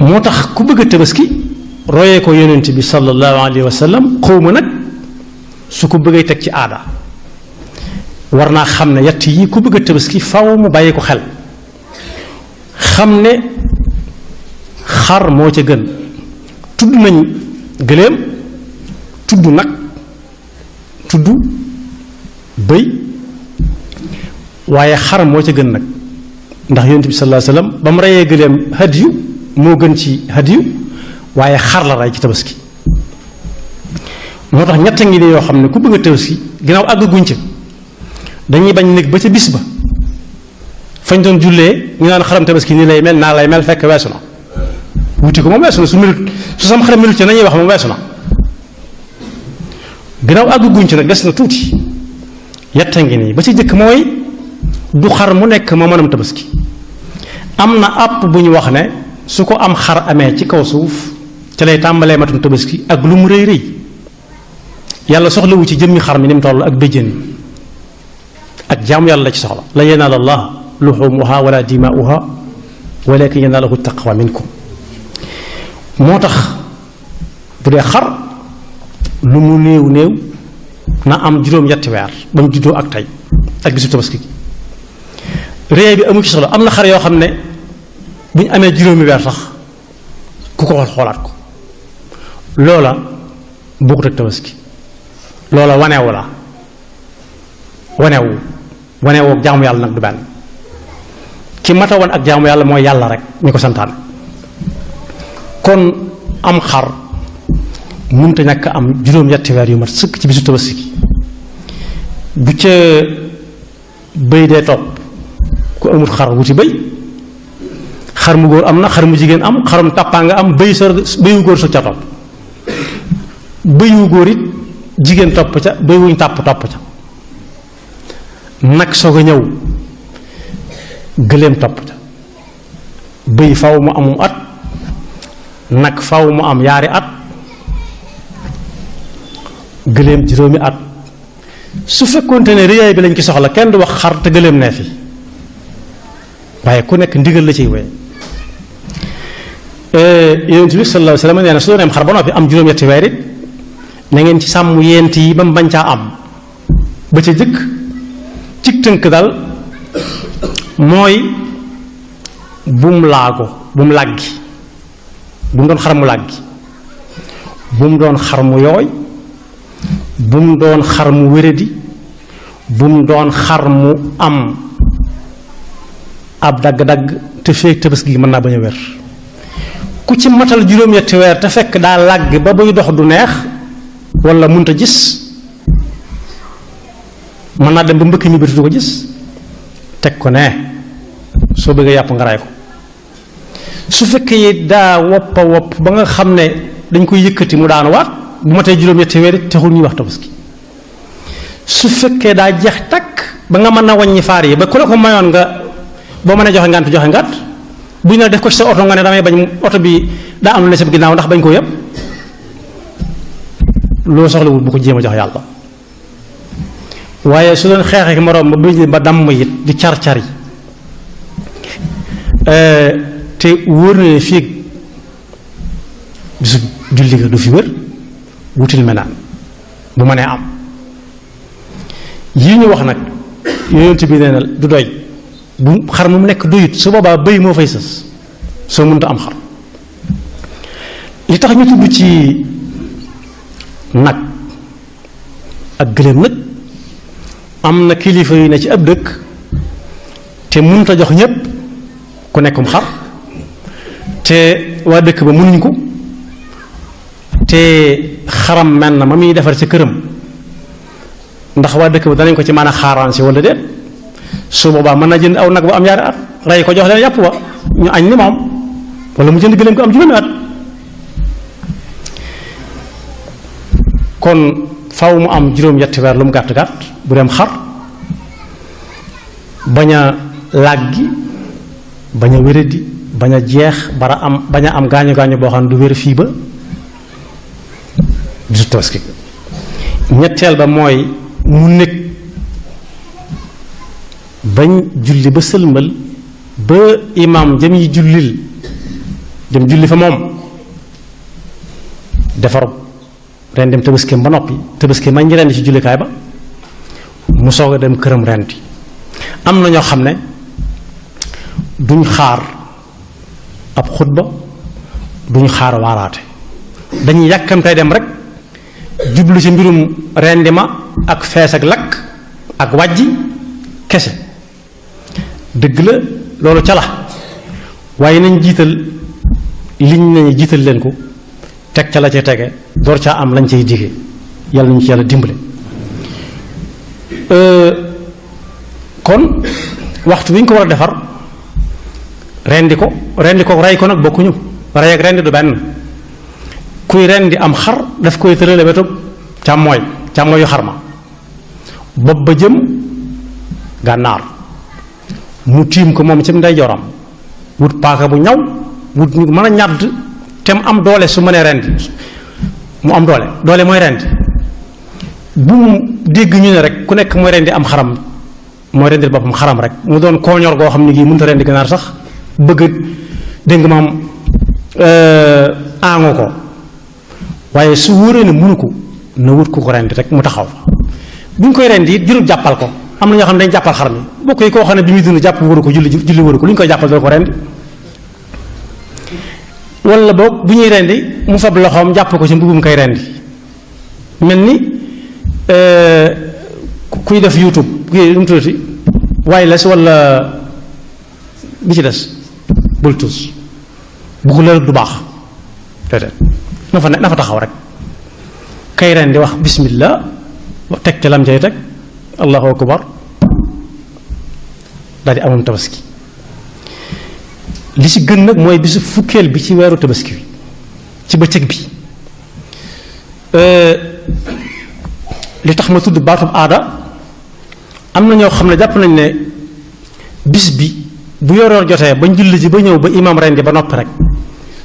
moo tax ku bëgg a tabaski royee ko yonent bi sallallahu alayhi wa sallam xawma nag su ko bëggee teg ci aada war naa xam ne yett yi ku bëgg a tabaski faw mu bàyyi ko xel xam ne xar moo ca gën tudd nañ gëléem tudd nag tudd bëy waaye xar moo ca gën nag ndax yonent bi sallallahu alayhi wa sallam ba mu reyee gëléem hadiyu moo gën ci hadiyu waaye xar la rey ci tabaski moo tax ñett ngi ne yoo xam ne ku bëgg a tabaski ginnaaw àgg guñ ca dañuy bañ nekk ba ca bis ba fañ doon jullee ñu naan xaram tabaski nii lay mel naa lay mel fekk weesu na wuti ko moom weesu na su melut su sam xaram melut ca nañuy wax moom weesu na ginnaaw àgg guñ ca nag des na tuuti yett ngi nii ba ci jëkk mooy du xar mu nekk moo mënam tabaski am na àpp bu ñu wax ne su ko am xar amee ci kaw suuf ca lay tàmbalee matum tabaski ak lu mu rëy rëy yàlla soxlawu ci jëmmi xar mi ni mu toll ak béjjén ak jaamu yàlla la ci soxla la yanaal allah luxumuha wala dimaauha walakin yanaaluhu taqwa minkum moo tax bu dee xar lu mu néew néew na am juróom-ñetti weer ba mu juddoo ak tey ak bisu tabaski réew bi amu ci soxla am na xar yoo xam ne bu ñu amee juróomi weer sax ku ko xoolaat ko loola bokkut ak tabaski loola waneewu la waneewu ak jaamu yàlla nag du benn ki mata woon ak jaamu yàlla mooy yàlla rek ñu ko santaane kon am xar mënta ñàkk am juróom-ñetti weer yu mat sëkk ci bisu tabaski bu ca bëy dee topp ku amut xar wuti bëy xar mu góor am na xar mu jigéen am xarum tàppaa nga am bëyu góor sa ca topp bëyu góor it jigéen topp ca bëy wuñ tàpp topp ca nag soog a ñëw gëléem topp ca bëy faw mu amum at nag faw mu am yaari at gëléem juróomi at su fekkoonte ne réyaay bi lañ ci soxla kenn du wax xar te gëléem nee fi waaye ku nekk ndigal la ciy wéy yonent bi sallallahu alayhi wa sallam nee na su doon am xar ba noppi am juróom-ñetti weer it na ngeen ci sàmm yent yi ba mu bañ caa am ba ca jëkk cig tënk daal mooy bum laago bum làggi bu mu doon xar mu làggi bu mu doon xar mu yooy bu mu doon xar mu wéradi bu mu doon xar mu am ab dagg-dagg te feek tabaski gi mën naa bañ a wér ku ci matal juróom-ñetti weer te fekk daa làgg ba buy dox du neex wala mënta gis mën naa dem ba mbëkk mi bëtu du ko gis teg ko ne soo bëggee yàpp nga ray ko su fekkee daa woppa wopp ba nga xam ne dañ koy yëkkati mu daanu waat bu matee juróom-ñetti weer it taxul ñuy wax tabaski su fekkee daa jeex takk ba nga mën a wàññi faar yi ba ku la ko mayoon nga boo mënee joxe ngànt bu ñu la def ko ci sa oto nga ne damay bañ oto bi daa am lu ne sa ginnaaw ndax bañ ko yëpp loo soxlawul bu ko jéem a jox yàlla waaye su doon xeexee moroom ba bëñ ba damm it di car-cari te wóor na ne fii bisu julli ga du fi wër wutil menaan bu mënee am yii ñu wax nag yonent bi nee na du doy bu xar mu nekk doyut su boobaa bëy moo fay sës soo mënta am xar li tax ñu tudd ci nag ak gëléem nag am na kilifa yu ne ci ab dëkk te mënta jox ñépp ku nekkum xar te waa dëkk ba mënuñ ko te xaram mel na ma muy defar ci këram ndax waa dëkk ba danañ ko ci mën a xaaraan si wala déet su boobaa mën na jënd aw nag bu am yaari at rey ko jox leen yàpp wa ñu añ ni moom wala mu jënd gëléem ko am juróomi at kon faw mu am juróom-ñetti weer lu mu gàtt gàtt bu dem xar bañ a làggi bañ a wéradi bañ a jeex bañ a am gaañu gaañu boo xam ne du wér fii ba bisu tabaski ñetteel ba mooy mu nekk bañ julli ba sëlmal ba imaam jëm yi jullil dem julli fa moom defaru ren dem tëbaskeem ba noppi tëbaskeem ma ngi rendi ci jullikaay ba mu soog a dem këram rendi am na ñoo xam ne duñ xaar ab xutba duñ xaar waaraate dañuy yàkkamtay dem rek jublu ci mbirum rendi ma ak fees ak lakk ak wàjji kese dëgg la loolu ca la waaye nañ jiital liñ nañu jiital leen ko teg ca la ca tege door caa am lañ cay dige yàlla nañu ci yàlla dimbale kon waxtu wi ñu ko war a defar rendi ko rey ko nag bokkuñu rey ak rendi du benn kuy rendi am xar daf koy tërale wetu càmmooyu xar ma bopp ba jëm gànnaar mu tiim ko moom ci ndeyjooram wut paaka bu ñaw wut ñu mën a ñàdd te mu am doole su mënee rendi mu am doole mooy rendi bu mu dégg ñu ne rek ku nekk mooy rendi am xaram mooy rendil boppam xaram rek mu doon kooñor goo xam ne gii mënut a rendi ganaar sax bëgg dégg nga maam aangu ko waaye su wóoree ne mënu ko na wut ku ko rendi rek mu taxaw fa bu ñu koy rendi it jurub jàppal ko am na ñoo xam ne dañ jàppal xar mi bokk yi koo xam ne bi muy dund jàpp waru ko julli waru ko lu ñu koy jàppal doo ko rendi wala boog bu ñuy rendi mu fab loxoom jàpp ko ci mbubum koy rendi mel ni kuy def YouTube kii lu mu tuddati wireless wala bi ci des Bluetooth bu ko leer du baax déedéet na fa taxaw rek kay rendi wax bismillah teg ca lam cay teg allahu akbar daal di amoon tabaski li ci gën nag mooy bisu fukkeel bi ci weeru tabaski bi ci bëccëg bi li tax ma tudd baatub aada am na ñoo xam ne jàpp nañ ne bis bi bu yoroor jotee bañ julli ji ba ñëw ba imaam rendi ba noppi rek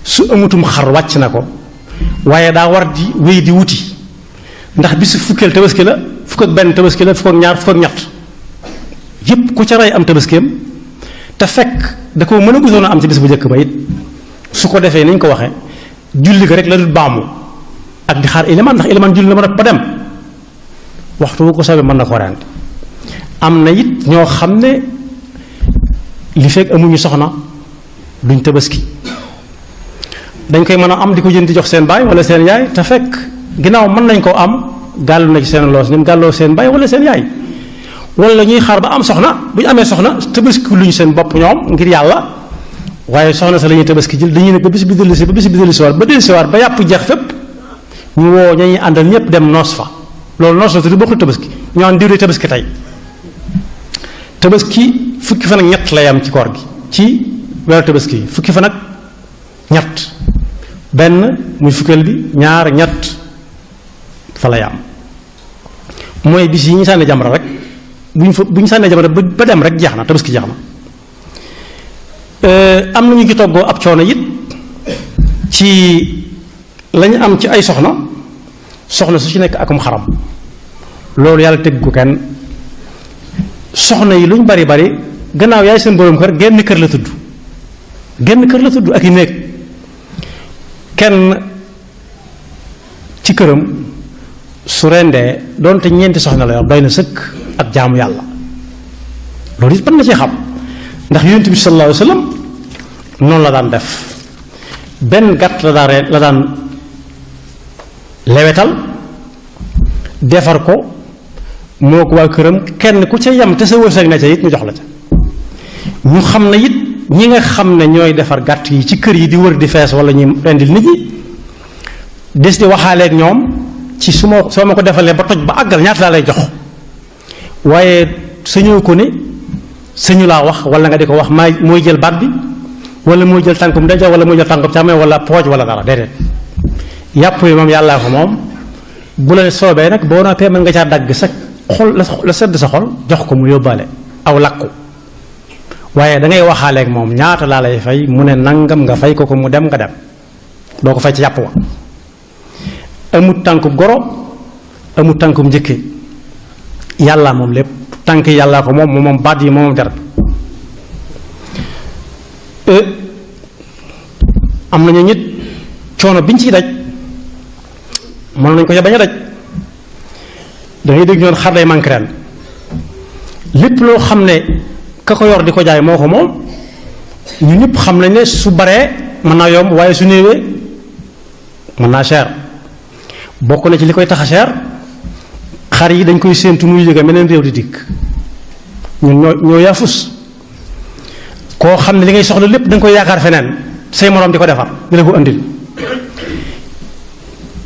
su amutum xar wàcc na ko waaye daa war di wéy di wuti ndax bisu fukkeel tabaski la fukk ak benn tabaski la fukk ak ñaar fukk ak ñett yépp ku ca rey am tabaskeem te fekk da ko mën a gusoon a am ci bis bu njëkk ba it su ko defee ni ñu ko waxee julli ga rek la dul baamu ak di xaar ilimaan ndax ilimaan julli na ba dem waxtu wu ko soobee mën na ko rendi am na it ñoo xam ne li fekk amuñu soxna duñ tabaski dañ koy mën a am di ko jënd di jox seen baay wala seen yaay te fekk ginnaaw mën nañ koo am gàllu na ci seen loos ni mu gàlloo seen baay wala seen yaay wala ñuy xaar ba am soxna bu ñu amee soxna tabaski luñu seen bopp ñoom ngir yàlla waaye soxna sa la ñuy tabaski jël dañuy ne ba bis bi dellusi ba dellusiwaat ba yàpp jeex fépp ñu woo ña ñuy àndal ñëpp dem noos fa loolu noos la tudd bokkul tabaski ñu naan diw de tabaski tey tabaski fukki fan ak ñett lay am ci koor gi ci weeru tabaski fukki fan ak ñett benn muy fukkeel bi ñaar ñett fa lay am mooy bis yi ñu sànni jamra rek bu ñu sànnee jamra ba dem rek jeex na tabaski jeex na am na ñu ci toggoo ab coono it ci lañu am ci ay soxna su ci nekk akum xaram loolu yàlla teg ko kenn soxna yi luñ bari bari gannaaw yaay seen boroom kër genn kër la tudd ak i néeg kenn ci këram su rendee doonte ñeenti soxna la yor doy na sëkk ak jaamu yàlla loolu it mën na ci xam ndax yonent bi sallallahu alayhi wa sallam noonu la daan def benn gàtt la daan lewetal defar ko moo ko waa këram kenn ku ca yem te sa wërsëg na ca it ñu jox la ca ñu xam ne it ñi nga xam ne ñooy defar gàtt yi ci kër yi di wër di fees wala ñu rendil nit ñi des di waxaaleeg ñoom ci soo ma ko defalee ba toj ba àggal ñaata laa lay jox waaye sañoo ko ne sañu laa wax wala nga di ko wax mooy jël baat bi wala mooy jël tànkum ndeyjoor wala mooy jël tànkum càmmoñ wala pooj wala dara déedéet yàpp yi moom yàllaa ko moom bu la soobee nag boo noppee mën nga caa dagg sa xol la sedd sa xol jox ko mu yóbbaale aw lakku waaye da ngay waxaaleeg moom ñaata laa lay fay mu ne nangam nga fay ko mu dem nga dem doo ko fay ci yàpp wa amut tànkum goro amut tànkum njëkke yàlla moom lépp tànk yàllaa ko moom baat yi moom deret am nañu nit coono biñ ciy daj mën nañ ko ca bañ a daj da ngay dégg ñoon xar day manqué ren lépp loo xam ne ka ko yor di ko jaay moo ko moom ñu ñëpp xam nañ ne su baree mën naa yomb waaye su néewee mën naa cher bokk na ci li koy tax a cher xar yi dañ koy séentu muy jóge meneen réew di dikk ñun ñoo yaafus koo xam ne li ngay soxla lépp da nga koy yaakaar feneen say moroom di ko defar di la ko andil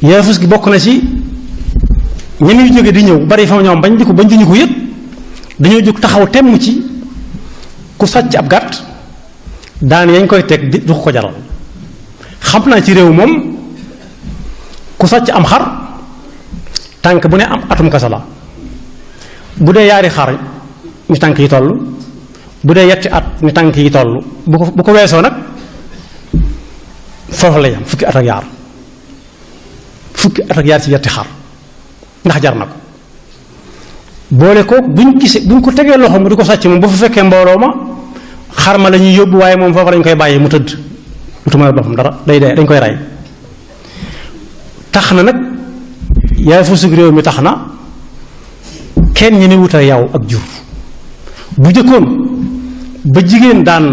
yaafus gi bokk na ci ñi muy jóge di ñëw bari fa ñoom bañ di ñu ko yëpp dañoo jóg taxaw temm ci ku sàcc ab gàtt daan yañ koy teg du ko jaral xam naa ci réew moom ku sàcc am xar tànk bu ne am atum kasa la bu dee yaari xar ni tànk yi toll bu dee yetti at ni tànk yi toll bu ko weesoo nag foofu la yam fukki at ak yaar ci yetti xar ndax jar na ko boole ko buñ ko tegee loxo mu di ko sàcc moom bu fa fekkee mbooloo ma xar ma la ñuy yóbbu waaye moom foofu lañ koy bàyyi mu tëdd utuma boppam dara day dee dañ koy rey tax na nag yaay fu sug réew mi tax na kenn ñi ne wuta yow ak jur bu jëkkoon ba jigéen daan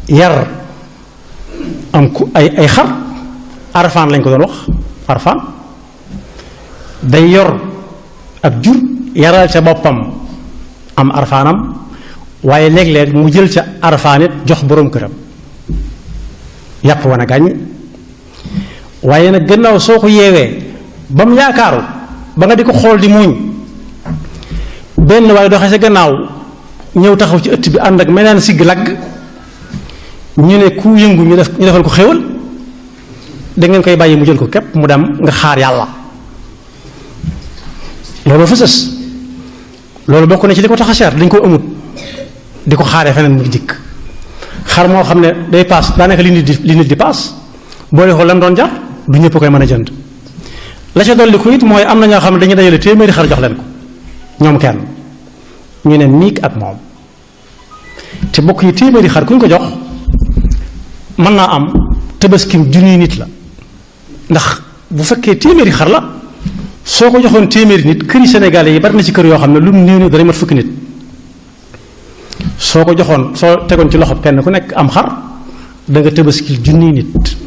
yar am ku ay xar arfaan lañ ko doon wax arfaan day yor ak jur yaral ca boppam am arfaanam waaye léeg-léeg mu jël ca arfaan it jox boroom këram yàpp wan a gàññ waaye nag gannaaw soo ko yeewee ba mu yaakaaru ba nga di ko xool di muuñ benn waaye doxee sa gannaaw ñëw taxaw ci ëtt bi ànd ak meneen sigg lagg ñu ne ku yëngu ñu defal ko xéwal da ngeen koy bàyyi mu jël ko képp mu dem nga xaar yàlla loolu fa sës loolu bokk na ci li ko tax a cher dañ ko amut di ko xaaree feneen mu dikk xar moo xam ne day paas daanaka li nit di paas boole ko lan doon jar du ñëpp koy mën a jënd la ca dolli ko it mooy am na ñoo xam ne dañuy dajale téeméeri xar jox leen ko ñoom kenn ñu ne miig ak moom te bokk yi téeméeri xar ku ñu ko jox mën naa am tëbaskim junniy nit la ndax bu fekkee téeméeri xar la soo ko joxoon téeméeri nit këri Sénégalais yi bari na ci kër yoo xam ne lu mu néew dana mat fukki nit soo ko joxoon soo tegoon ci loxo kenn ku nekk am xar da nga tëbaskil junniy nit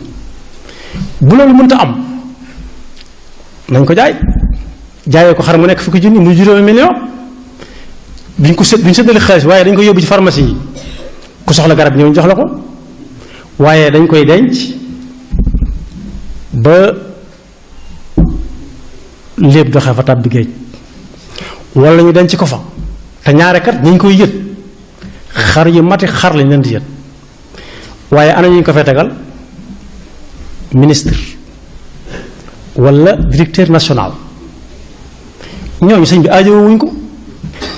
bu loolu mënta am nañ ko jaayee ko xar mu nekk fukki junni muy juróomi million duñ séddale xaalis waaye dañ ko yóbbu ci pharmacie yi ku soxla garab ñëw jox la ko waaye dañ koy denc ba lépp doxee fa tàbbi géej wala ñu denc ko fa te ñaare kat ñu koy yët xar yu mati xar lañ leen di yët waaye ana ñu ko fay tegal ministre wala directeur national ñooñu sëñ bi aajowoo wuñ ko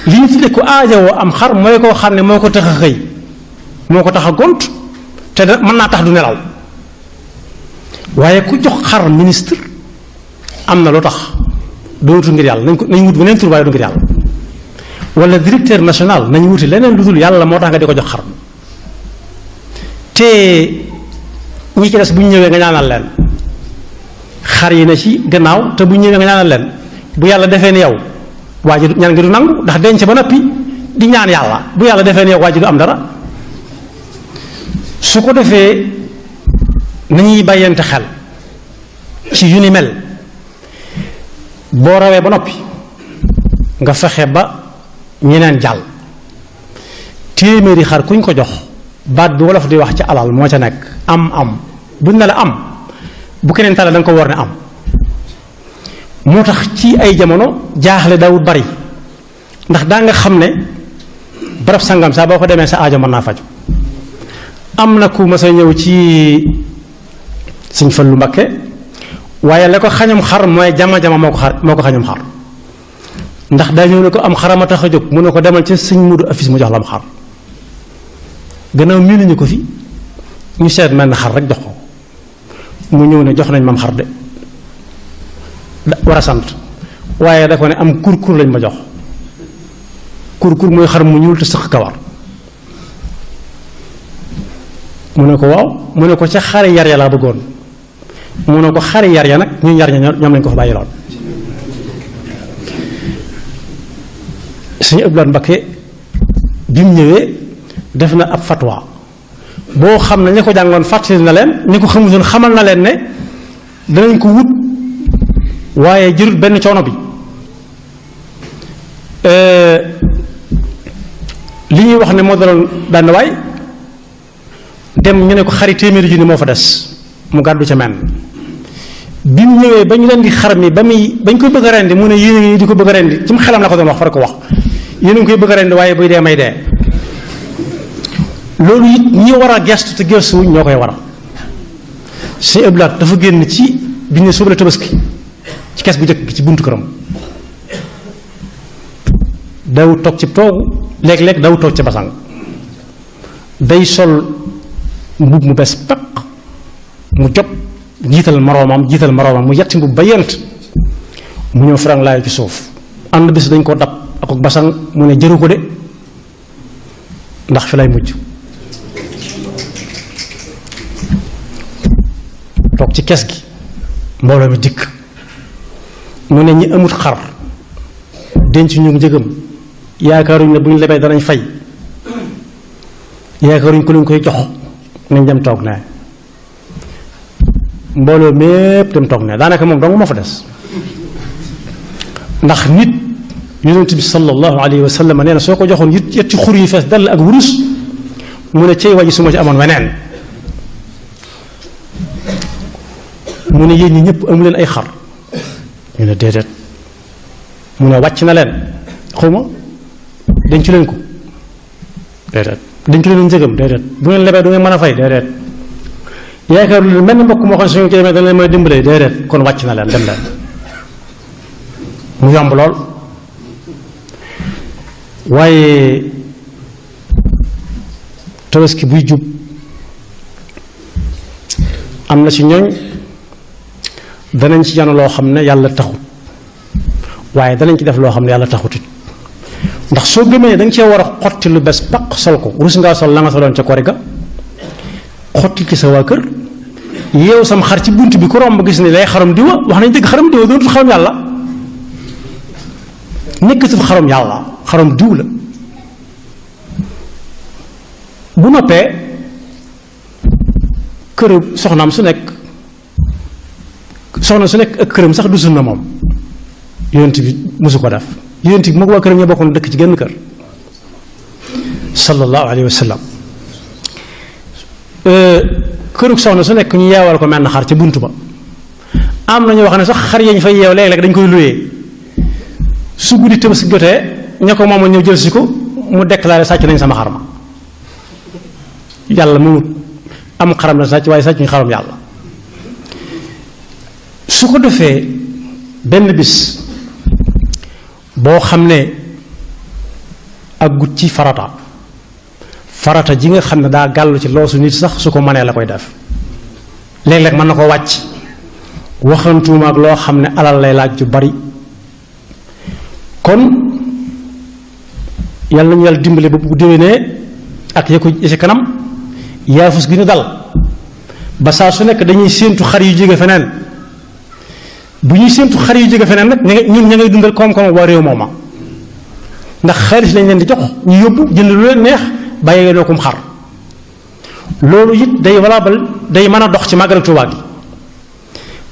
li ñu tudde ko aajowoo am xar mooy koo xam ne moo ko tax a xëy moo ko tax a gont te mën naa tax du nelaw waaye ku jox xar ministre am na lu tax dootu ngir yàlla nañ wut beneen tur waaye du ngir yàlla wala directeur national nañ wuti leneen lu dul yàlla moo tax nga di ko jox xar te ñi ci des bu ñu ñëwee nga ñaanal leen xar yi na ci gannaaw te bu ñu ñëwee nga ñaanal leen bu yàlla defee ni yow waa ji ñaan ngi du nangu ndax denc ba noppi di ñaan yàlla bu yàlla defee ni yow waa ji du am dara su ko defee nañuy bàyyante xel ci yu ni mel boo rawee ba noppi nga fexe ba ñeneen jàll téeméeri xar kuñ ko jox baat bi wolof di wax ci alal moo ca nekk am buñ ne la am bu keneen tale da nga ko war ne am moo tax ci ay jamono jaaxle daawut bari ndax daa nga xam ne barab sangam saa boo ko demee sa aajo mën naa faju am na ku ma sa ñëw ci Sëñ Fallu Mbakke waaye la ko xañam xar mooy jama moo ko xañam xar ndax daa ñëw ne ko am xarama tax a jóg mu ne ko demal ci Sëñ Mudu Afis mu jox la am xar gannaaw miinuñu ko fi ñu seet mel na xar rek jox ko mu ñëw ne jox nañ mam xar de war a sant waaye da ko ne am kur lañ ma jox kur mooy xar mu ñuul te sëq kawar mu ne ko waaw mu ne ko ca xari yar ya laa bëggoon mu ne ko xari yar ya nag ñu yar ña ñoom lañ ko fa bàyyi loon Sëñ Abdou Lahad Mbacké bi mu ñëwee def na ab fatwa boo xam ne ña ko jàngoon fàttali na leen ñi ko xamutoon xamal na leen ne danañ ko wut waaye jërut benn coono bi li ñuy wax ne moo daloon benn waay dem ñu ne ko xari téeméeri junni moo fa des mu gàddu ca men bi mu ñëwee ba ñu leen di xar mi bañ koy bëgg a rendi mu ne yéen di ko bëgg a rendi ci mu xelam la ko doon wax far ko wax yéen a ngi koy bëgg a rendi waaye buy dee may dee loolu it ñi war a gestu te gestuwuñ ñoo koy war a Sëñ Abdou Lahad dafa génn ci bi ñu suba la tabaski ci kees bu njëkk gi ci buntu këram daw toog ci toogu léeg-léeg daw toog ci basang day sol mbubb mu bees peq mu jot jiital moroomam mu yetti mbubb ba yent mu ñëw frank laay ci suuf am na bis dañ ko dab ak basang mu ne jëru ko de ndax fi lay mujj toog ci kees gi mbooloo mi dikk mu ne ñi amut xar denc ñu njëgam yaakaaruñ ne bu ñu lebee danañ fay yaakaaruñ ko luñ koy jox nañ dem toog ne mbooloo mépp dem toog ne daanaka moom dong moo fa des ndax nit yonent bi sallallahu alayhi wa sallam nee na soo ko joxoon yetti xur yi fees dell ak wurus mu ne cey waji su ma ci amoon weneen mu ne yéen ñi ñëpp amu leen ay xar ñu ne déedéet mu ne wàcc na leen xawma dencu leen ko déedéet dencu leen njëgam déedéet bu ngeen lebee du ngeen mën a fay déedéet yaakaar lu mel ni mbokk moo xam ne suñu ci demee dañ leen mën a dimbalee déedéet kon wàcc na leen dem leen mu yomb lool waaye tabaski buy jub am na ci ñooñ danañ ci jano loo xam ne yàlla taxut waaye danañ ci def loo xam ne yàlla taxutut ndax soo gëmee da nga cee war a xotti lu bees paq sol ko rus ngaa sol la nga soloon ca kori ga xotti ci sa waa kër yeew sam xar ci bunt bi ku romb gis ni lay xaram diwa wax nañ dëgg xaram diwa dootul xaram yàlla nekkatul xaram yàlla xaram diw la bu noppee kër soxnaam su nekk soxna su nekk ak këram sax du sunna moom yonent bi mosu ko def yonent bi moom waa këram ñoo bokkoon dëkk ci genn kër sallallahu alayhi wa sallam kërug soxna su nekk ñu yeewal ko mel na xar ca bunt ba am na ñu wax ne sax xar yañ fay yeew léeg-léeg dañ koy luyee su guddi Tabaski jotee ña ko moom ñëw jël si ko mu déclaré sàcc nañ sama xar ma yàlla mu am xaram la sàcc waaye sàcc ñu xaram yàlla su ko defee benn bis boo xam ne aggut ci farata ji nga xam ne daa gàllu ci loosu nit sax su ko mënee la koy def léeg-léeg mën na ko wàcc waxantuuma ak loo xam ne alal lay laaj ju bari kon yàlla nañu yàlla dimbale ba bu déwénee ak ya ko ci kanam yaafus gi ñu dal ba saa su nekk dañuy séentu xar yu jóge feneen bu ñuy séentu xar yu jóge feneen nag ñun ña ngay dundal koom-koom waa réew mooma ndax xaalis lañ leen di jox ñu yóbbu jënd lu leen neex bàyyee doo kum xar loolu it day valable day mën a dox ci màggalu Tuubaa gi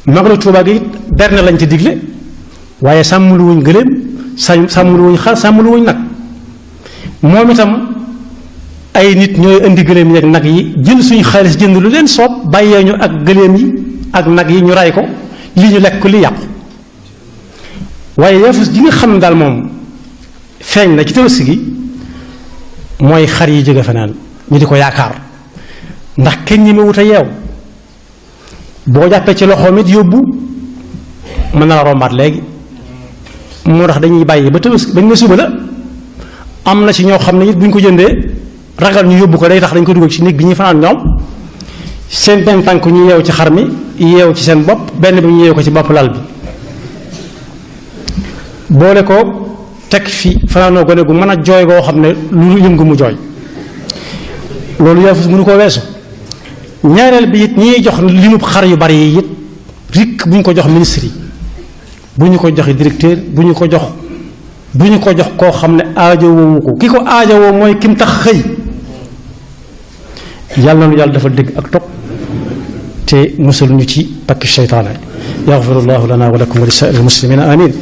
màggalu Tuubaa gi it berne lañ ci digle waaye sàmmulu wuñ gëléem sàmmulu wuñ xar sàmmulu wuñ nag moom itam ay nit ñooy indi gëléem yi ak nag yi jël suñu xaalis jënd lu leen soob bàyyee ñu ak gëléem yi ak nag yi ñu ray ko li ñu lekk ko li yàqu waaye yaafus ji nga xam ne daal moom feeñ na ci Tabaski gi mooy xar yi jóge feneen ñu di ko yaakaar ndax kenn ñi ma wut a yeew boo jàppee ci loxoom it yóbbu mën na la rombaat léegi moo tax dañuy bàyyi ba Tabaski bañ ne suba la am na ci ñoo xam ne it bu ñu ko jëndee ragal ñu yóbbu ko day tax dañ ko dugal ci néeg bi ñuy fanaan ñoom seen benn tànk ñu yeew ci xar mi yeew ci seen bopp benn bi ñu yeew ko ci bopp lal bi boole ko teg fi fanaanoo gone gu mën a jooy goo xam ne lu yëngu mu jooy loolu yaa fi mënu koo weesu. ñaareel bi it ñiy jox limub xar yu bari yi it rik bu ñu ko jox ministre yi bu ñu ko joxe directeur bu ñu ko jox koo xam ne aajowoo ko ki ko aajowoo mooy kim tax xëy. yàlla na yàlla dafa dégg ak topp te musal ñu ci pakki seytaane yaxfirullahu lana wa lakum wa li saa'iril muslimina amin